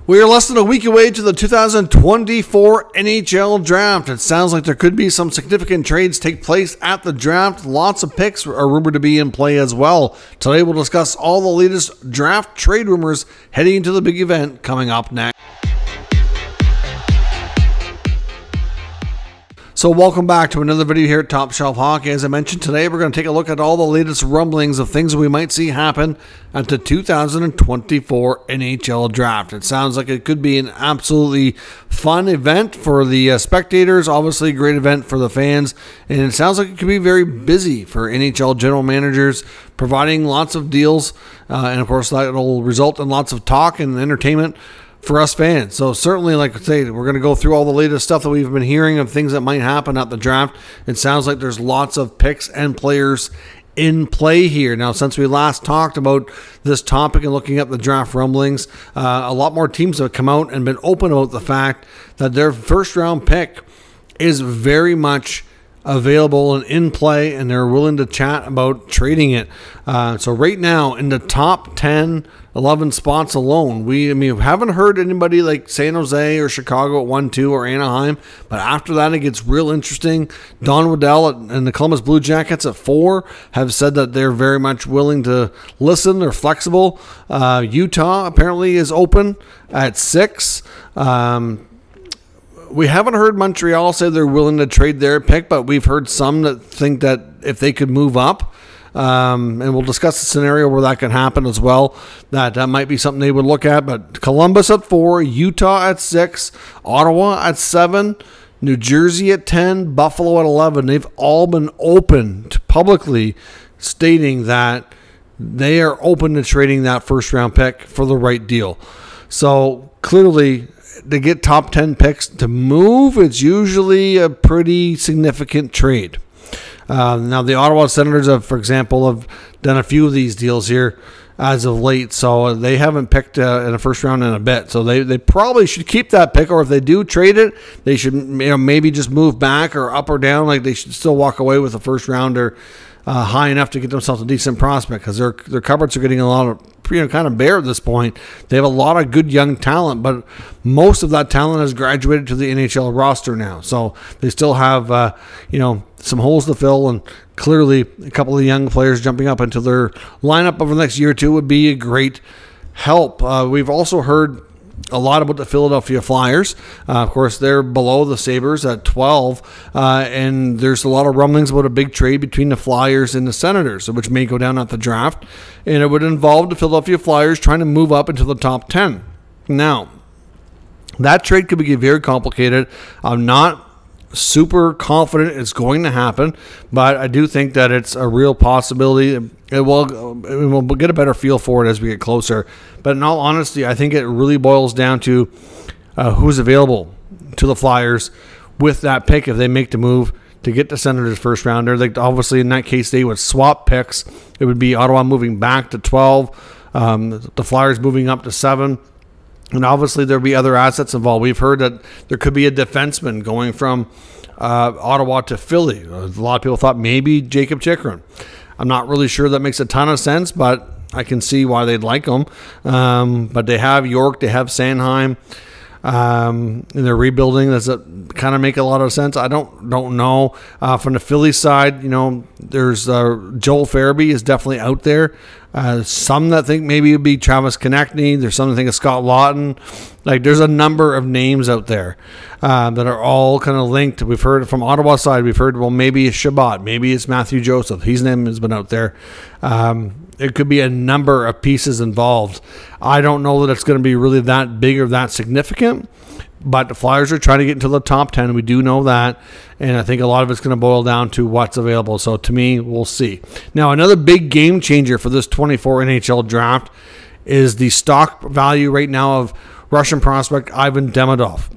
We are less than a week away to the 2024 NHL Draft. It sounds like there could be some significant trades take place at the draft. Lots of picks are rumored to be in play as well. Today we'll discuss all the latest draft trade rumors heading into the big event coming up next. So welcome back to another video here at Top Shelf Hockey. As I mentioned, today we're going to take a look at all the latest rumblings of things we might see happen at the 2024 NHL Draft. It sounds like it could be an absolutely fun event for the spectators, obviously a great event for the fans, and it sounds like it could be very busy for NHL general managers, providing lots of deals, and of course that will result in lots of talk and entertainment for us fans. So certainly, like I say, we're going to go through all the latest stuff that we've been hearing of things that might happen at the draft. It sounds like there's lots of picks and players in play here. Now, since we last talked about this topic and looking at the draft rumblings, a lot more teams have come out and been open about the fact that their first round pick is very much available and in play, and they're willing to chat about trading it. So right now, in the top 10, 11 spots alone, we haven't heard anybody like San Jose or Chicago at 1-2 or Anaheim, but after that it gets real interesting. Don Waddell and the Columbus Blue Jackets at 4 have said that they're very much willing to listen. They're flexible. Utah apparently is open at 6. We haven't heard Montreal say they're willing to trade their pick, but we've heard some that think that if they could move up, and we'll discuss the scenario where that can happen as well, that might be something they would look at. But Columbus at 4, Utah at 6, Ottawa at 7, New Jersey at 10, Buffalo at 11. They've all been open to publicly stating that they are open to trading that first round pick for the right deal. So clearly, to get top 10 picks to move, it's usually a pretty significant trade. Now, the Ottawa Senators have, for example, have done a few of these deals here as of late, so they haven't picked in the first round in a bit. So they probably should keep that pick, or if they do trade it, they should maybe just move back or up or down. Like, they should still walk away with a first rounder high enough to get themselves a decent prospect, because their cupboards are getting a lot of kind of bare at this point. They have a lot of good young talent, but most of that talent has graduated to the NHL roster now. So they still have some holes to fill, and clearly a couple of young players jumping up into their lineup over the next year or two would be a great help. We've also heard a lot about the Philadelphia Flyers. Of course, they're below the Sabres at 12, and there's a lot of rumblings about a big trade between the Flyers and the Senators, which may go down at the draft, and it would involve the Philadelphia Flyers trying to move up into the top 10. Now, that trade could be very complicated. I'm not super confident it's going to happen, but I do think that it's a real possibility. We'll get a better feel for it as we get closer. But in all honesty, I think it really boils down to who's available to the Flyers with that pick if they make the move to get the Senators' first rounder. Like, obviously, in that case, they would swap picks. It would be Ottawa moving back to 12, the Flyers moving up to 7. And obviously, there'll be other assets involved. We've heard that there could be a defenseman going from Ottawa to Philly. A lot of people thought maybe Jacob Chikrin. I'm not really sure that makes a ton of sense, but I can see why they'd like him. But they have York, they have Sanheim, and they're rebuilding. Does it kind of make a lot of sense? I don't know. From the Philly side, there's Joel Farabee is definitely out there. Some that think maybe it would be Travis Konechny. There's some that think of Scott Lawton. Like, there's a number of names out there that are all kind of linked. We've heard from Ottawa side, we've heard, well, maybe it's Shabbat, maybe it's Matthew Joseph. His name has been out there. It could be a number of pieces involved. I don't know that it's going to be really that big or that significant, but the Flyers are trying to get into the top 10. We do know that, and I think a lot of it's going to boil down to what's available. So to me, we'll see. Now, another big game changer for this 24 NHL draft is the stock value right now of Russian prospect Ivan Demidov.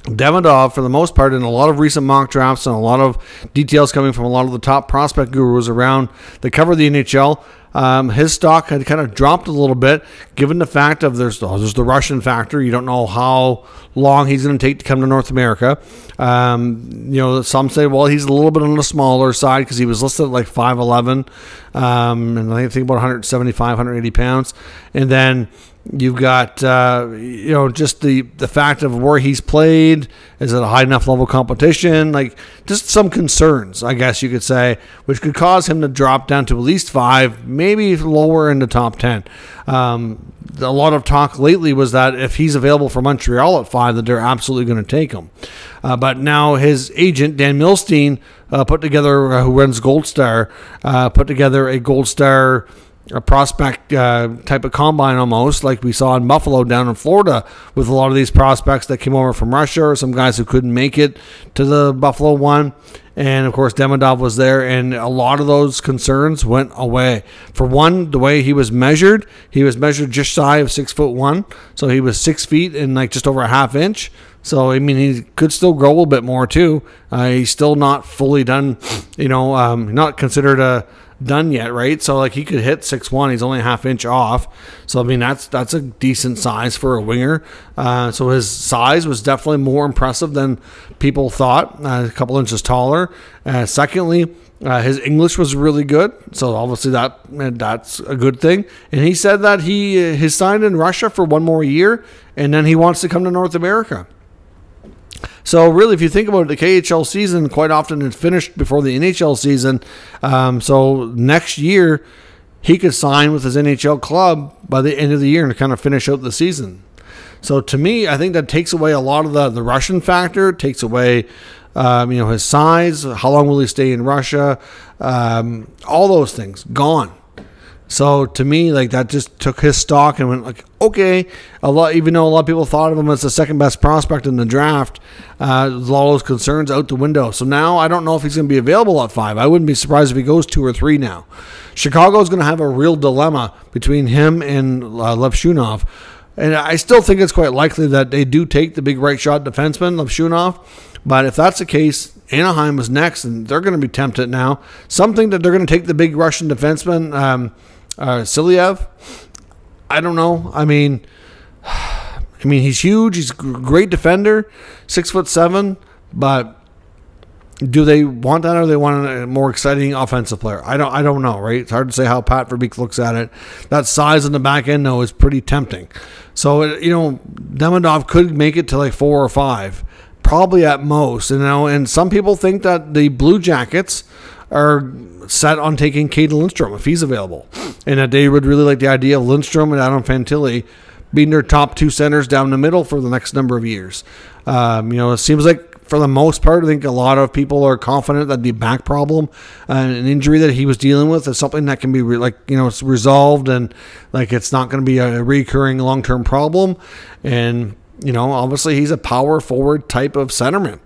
Demidov, for the most part, in a lot of recent mock drafts and a lot of details coming from a lot of the top prospect gurus around that cover the NHL, his stock had kind of dropped a little bit, given the fact of there's the Russian factor. You don't know how long he's going to take to come to North America. Some say, well, he's a little bit on the smaller side because he was listed at like 5'11", and I think about 175, 180 pounds. And then You've got, just the fact of where he's played. Is it a high enough level competition? Like, just some concerns, I guess you could say, which could cause him to drop down to at least 5, maybe lower in the top 10. A lot of talk lately was that if he's available for Montreal at 5, that they're absolutely going to take him. But now his agent, Dan Milstein, put together, who runs Gold Star, put together a Gold Star prospect type of combine, almost like we saw in Buffalo down in Florida, with a lot of these prospects that came over from Russia, or some guys who couldn't make it to the Buffalo one. And of course Demidov was there, and a lot of those concerns went away. For one, the way he was measured just shy of 6'1", so he was 6 feet and like just over a half inch. So I mean, he could still grow a little bit more too. He's still not fully done, not considered done yet, right? So like he could hit 6'1", he's only a half inch off. So I mean, that's a decent size for a winger. So his size was definitely more impressive than people thought. A couple inches taller. Secondly, his English was really good, so obviously that's a good thing. And he said that he signed in Russia for 1 more year, and then he wants to come to North America. So really, if you think about it, the KHL season quite often is finished before the NHL season. So next year, he could sign with his NHL club by the end of the year and kind of finish out the season. So to me, I think that takes away a lot of the Russian factor. It takes away, his size. How long will he stay in Russia? All those things gone. So to me, like, that just took his stock and went like, okay, even though a lot of people thought of him as the second best prospect in the draft, a lot of those concerns out the window. So now I don't know if he's going to be available at 5. I wouldn't be surprised if he goes 2 or 3 now. Chicago is going to have a real dilemma between him and Levshunov. And I still think it's quite likely that they do take the big right shot defenseman, Levshunov. But if that's the case, Anaheim is next, and they're going to be tempted now. Something that they're going to take the big Russian defenseman, Silyev. I don't know. I mean, he's huge. He's a great defender, 6'7", but do they want that, or do they want a more exciting offensive player? I don't know, right? It's hard to say how Pat Verbeek looks at it. That size in the back end, though, is pretty tempting. So, Demidov could make it to like 4 or 5, probably at most. And some people think that the Blue Jackets are set on taking Caden Lindstrom if he's available, and that they would really like the idea of Lindstrom and Adam Fantilli being their top 2 centers down the middle for the next number of years. It seems like for the most part, I think a lot of people are confident that the back problem and an injury that he was dealing with is something that can be it's resolved, and like it's not going to be a recurring long-term problem. And obviously he's a power forward type of centerman.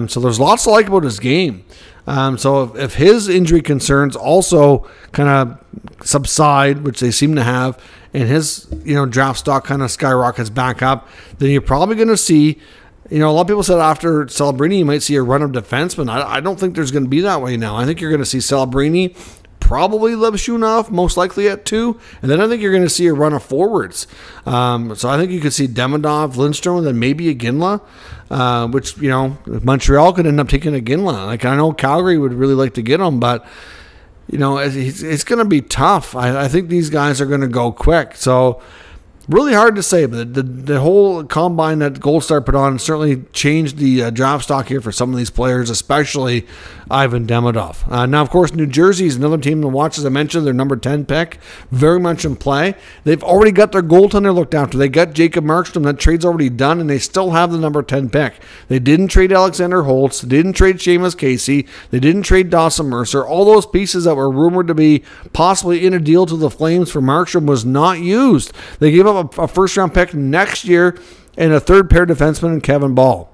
So there's lots to like about his game. So if his injury concerns also kind of subside, which they seem to have, and his draft stock kind of skyrockets back up, then you're probably going to see, a lot of people said after Celebrini you might see a run of defensemen. I don't think there's going to be that way now. I think you're going to see Celebrini, probably Levshunov, most likely at 2, and then I think you're going to see a run of forwards. So I think you could see Demidov, Lindstrom, and then maybe a Ginla, which, Montreal could end up taking a Ginla. Like, I know Calgary would really like to get him, but, it's going to be tough. I think these guys are going to go quick. So really hard to say, but the whole combine that Gold Star put on certainly changed the draft stock here for some of these players, especially Ivan Demidov. Now, of course, New Jersey is another team to watch. As I mentioned, their number 10 pick, very much in play. They've already got their goaltender looked after. They got Jacob Markstrom. That trade's already done, and they still have the number 10 pick. They didn't trade Alexander Holtz. They didn't trade Seamus Casey. They didn't trade Dawson Mercer. All those pieces that were rumored to be possibly in a deal to the Flames for Markstrom was not used. They gave up a first-round pick next year and a third-pair defenseman in Kevin Ball.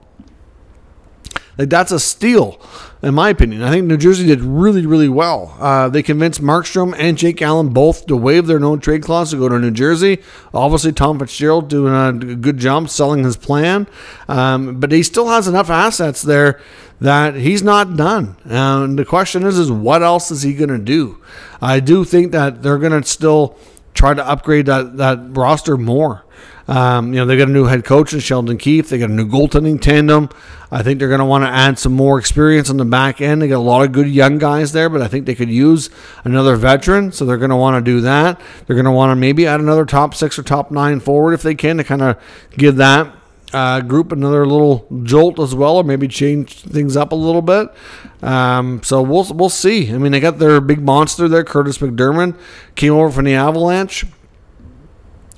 Like, that's a steal, in my opinion. I think New Jersey did really, really well. They convinced Markstrom and Jake Allen both to waive their no-trade clause to go to New Jersey. Obviously, Tom Fitzgerald doing a good job selling his plan. But he still has enough assets there that he's not done. And the question is what else is he going to do? I do think that they're going to still try to upgrade that roster more. They got a new head coach in Sheldon Keefe. They got a new goaltending tandem. I think they're going to want to add some more experience on the back end. They got a lot of good young guys there, but I think they could use another veteran, so they're going to want to do that. They're going to want to maybe add another top 6 or top 9 forward if they can, to kind of give that group another little jolt as well, or maybe change things up a little bit. So we'll see. I mean, they got their big monster there, Curtis McDermott, came over from the Avalanche.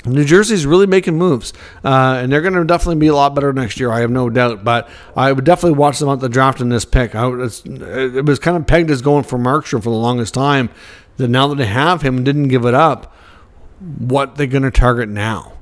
New Jersey's really making moves, and they're going to definitely be a lot better next year, I have no doubt. But I would definitely watch them at the draft in this pick. It was kind of pegged as going for Markstrom for the longest time. That now that they have him and didn't give it up, what they're going to target now?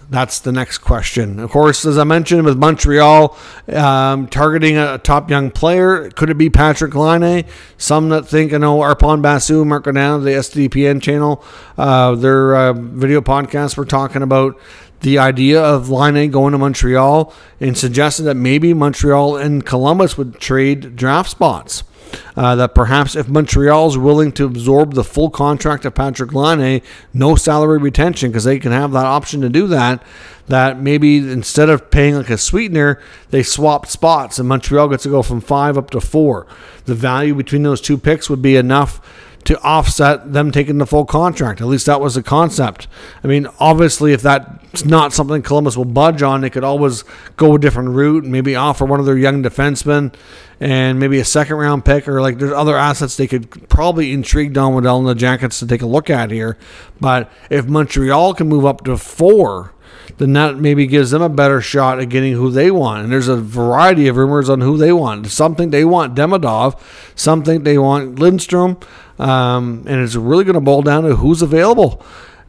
That's the next question. Of course, as I mentioned, with Montreal targeting a top young player, could it be Patrick Laine? Some that think, Arpon Basu, Mark Godin, the SDPN channel, their video podcast were talking about the idea of Laine going to Montreal and suggested that maybe Montreal and Columbus would trade draft spots. That perhaps if Montreal is willing to absorb the full contract of Patrick Laine, no salary retention, because they can have that option to do that, that maybe instead of paying like a sweetener, they swap spots and Montreal gets to go from 5 up to 4. The value between those two picks would be enough to offset them taking the full contract. At least that was the concept. I mean, obviously, if that's not something Columbus will budge on, they could always go a different route and maybe offer one of their young defensemen and maybe a second-round pick, or like there's other assets they could probably intrigue Don Waddell and the Jackets to take a look at here. But if Montreal can move up to 4, then that maybe gives them a better shot at getting who they want. And there's a variety of rumors on who they want. Some think they want Demidov. Some think they want Lindstrom. And it's really going to boil down to who's available.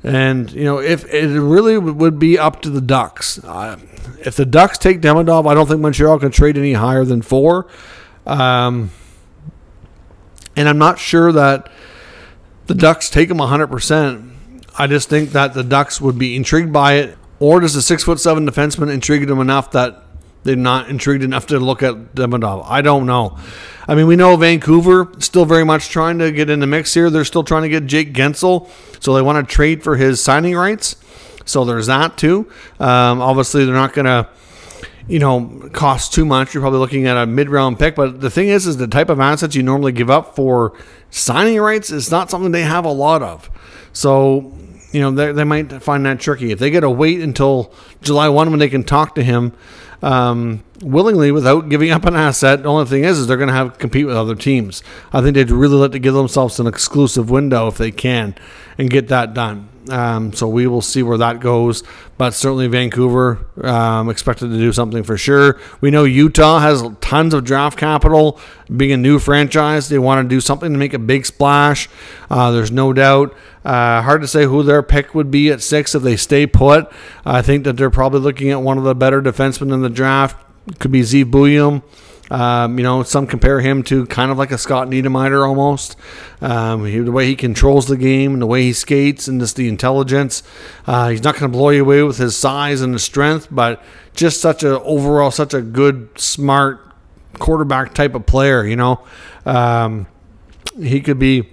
And, if it really would be up to the Ducks. If the Ducks take Demidov, I don't think Montreal can trade any higher than 4. And I'm not sure that the Ducks take him 100%. I just think that the Ducks would be intrigued by it. Or does the 6'7" defenseman intrigue them enough that they're not intrigued enough to look at Demidov? I don't know. I mean, we know Vancouver still very much trying to get in the mix here. They're still trying to get Jake Gensel, so they want to trade for his signing rights. So there's that too. Obviously, they're not going to, cost too much. You're probably looking at a mid-round pick. But the thing is the type of assets you normally give up for signing rights is not something they have a lot of. So, they might find that tricky. If they get to wait until July 1 when they can talk to him willingly without giving up an asset, the only thing is they're going to have to compete with other teams. I think they'd really like to give themselves an exclusive window if they can and get that done. So we will see where that goes. But certainly Vancouver expected to do something for sure. We know Utah has tons of draft capital. Being a new franchise, they want to do something to make a big splash. There's no doubt. Hard to say who their pick would be at 6 if they stay put. I think that they're probably looking at one of the better defensemen in the draft. Could be Zeev Buium. Some compare him to kind of like a Scott Niedermayer almost. The way he controls the game and the way he skates and just the intelligence. He's not going to blow you away with his size and his strength, but just such a good, smart quarterback type of player, He could be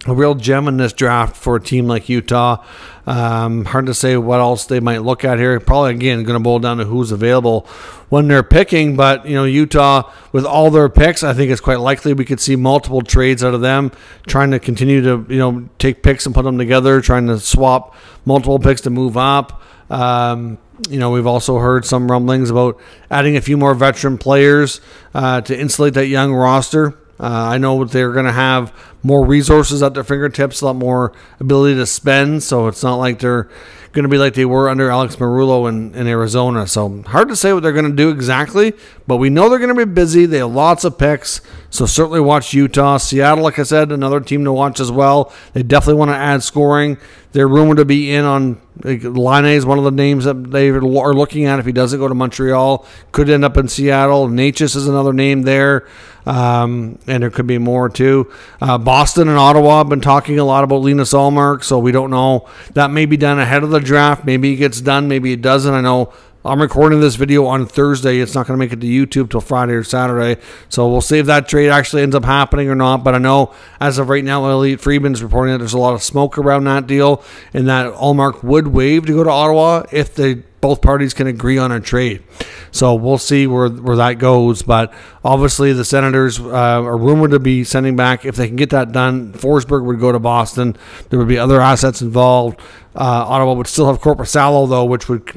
a real gem in this draft for a team like Utah. Hard to say what else they might look at here. Probably, again, going to boil down to who's available when they're picking. But, Utah, with all their picks, I think it's quite likely we could see multiple trades out of them, trying to continue to, take picks and put them together, trying to swap multiple picks to move up. We've also heard some rumblings about adding a few more veteran players to insulate that young roster. I know they're going to have more resources at their fingertips, a lot more ability to spend, so it's not like they're going to be like they were under Alex Marullo in Arizona. So hard to say what they're going to do exactly, but we know they're going to be busy. They have lots of picks, so certainly watch Utah. Seattle, like I said, another team to watch as well. They definitely want to add scoring. They're rumored to be in on Laine is one of the names that they are looking at if he doesn't go to Montreal. Could end up in Seattle. Natchez is another name there. And there could be more too. Boston and Ottawa have been talking a lot about Linus Ullmark, so we don't know. That may be done ahead of the draft. Maybe it gets done, maybe it doesn't. I know I'm recording this video on Thursday. It's not going to make it to YouTube till Friday or Saturday. So we'll see if that trade actually ends up happening or not. But I know as of right now, Elliot Friedman's reporting that there's a lot of smoke around that deal and that Allmark would waive to go to Ottawa if both parties can agree on a trade. So we'll see where that goes. But obviously the Senators are rumored to be sending back, if they can get that done, Forsberg would go to Boston. There would be other assets involved. Ottawa would still have Korpisalo, though, which would,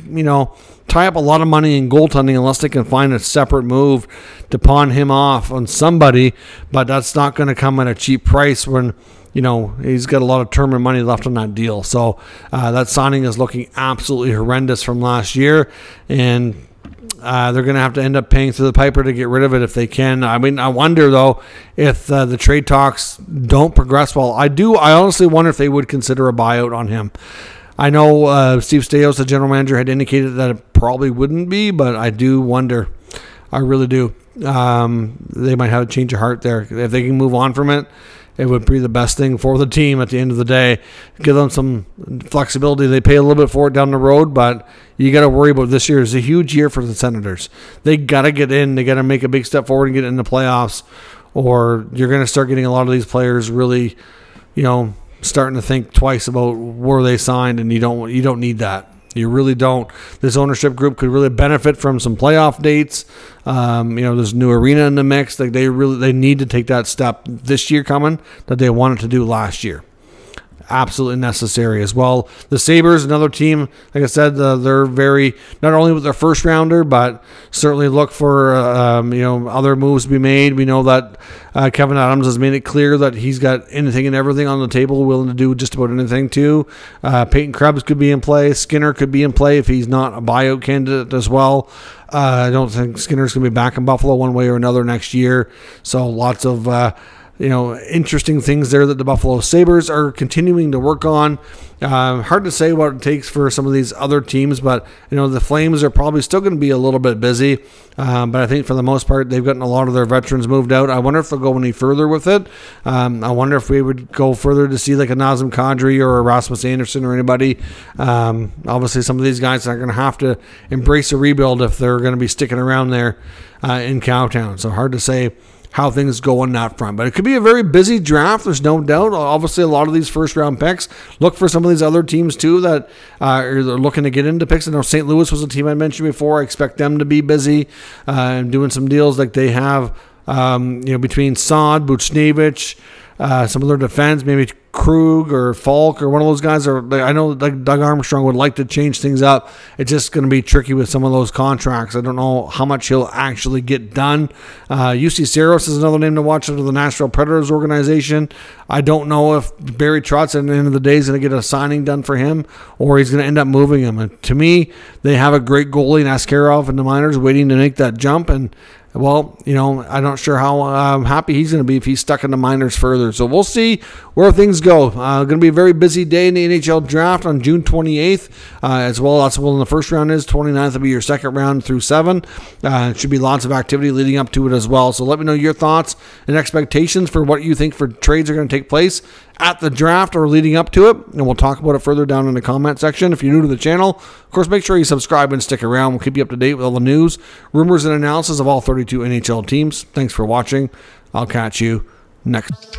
tie up a lot of money in goaltending unless they can find a separate move to pawn him off on somebody. But that's not going to come at a cheap price when he's got a lot of term and money left on that deal. So that signing is looking absolutely horrendous from last year, and they're going to have to end up paying through the piper to get rid of it if they can. I mean, I wonder, though, if the trade talks don't progress well. I honestly wonder if they would consider a buyout on him. I know Steve Staios, the general manager, had indicated that it probably wouldn't be, but I do wonder. I really do. They might have a change of heart there. If they can move on from it, it would be the best thing for the team at the end of the day. Give them some flexibility. They pay a little bit for it down the road, but you got to worry about this year. It's a huge year for the Senators. They got to get in. They got to make a big step forward and get in the playoffs, or you're going to start getting a lot of these players really, starting to think twice about where they signed, and you don't need that. You really don't. This ownership group could really benefit from some playoff dates. There's a new arena in the mix. Like they need to take that step this year coming that they wanted to do last year. Absolutely necessary as well. The Sabres, another team, like I said, they're very, not only with their first rounder, but certainly look for other moves to be made. We know that Kevin Adams has made it clear that he's got anything and everything on the table, willing to do just about anything too. Peyton Krebs could be in play. Skinner could be in play if he's not a buyout candidate as well. I don't think Skinner's going to be back in Buffalo one way or another next year. So lots of interesting things there that the Buffalo Sabres are continuing to work on. Hard to say what it takes for some of these other teams, but the Flames are probably still going to be a little bit busy. But I think for the most part, they've gotten a lot of their veterans moved out. I wonder if they'll go any further with it. I wonder if we would go further to see like a Nazem Kadri or a Rasmus Anderson or anybody. Obviously, some of these guys are going to have to embrace a rebuild if they're going to be sticking around there in Cowtown. So hard to say how things go on that front. But it could be a very busy draft, there's no doubt. Obviously, a lot of these first-round picks. Look for some of these other teams, too, that are looking to get into picks. I know St. Louis was a team I mentioned before. I expect them to be busy and doing some deals like they have, between Saad, Buchnevich, some of their defense, maybe Krug or Falk or one of those guys. I know like Doug Armstrong would like to change things up. It's just going to be tricky with some of those contracts. I don't know how much he'll actually get done. UC Saros is another name to watch under the Nashville Predators organization. I don't know if Barry Trotz at the end of the day is going to get a signing done for him, or he's going to end up moving him. And to me, they have a great goalie in Askarov in the minors waiting to make that jump. And well, I'm not sure how happy he's going to be if he's stuck in the minors further. So we'll see where things go. Going to be a very busy day in the NHL draft on June 28th as well. That's when the first round is. 29th will be your second round through 7. It should be lots of activity leading up to it as well. So let me know your thoughts and expectations for what you think for trades are going to take place at the draft or leading up to it, and we'll talk about it further down in the comment section. If you're new to the channel, of course, make sure you subscribe and stick around. We'll keep you up to date with all the news, rumors, and analysis of all 32 NHL teams. Thanks for watching. I'll catch you next.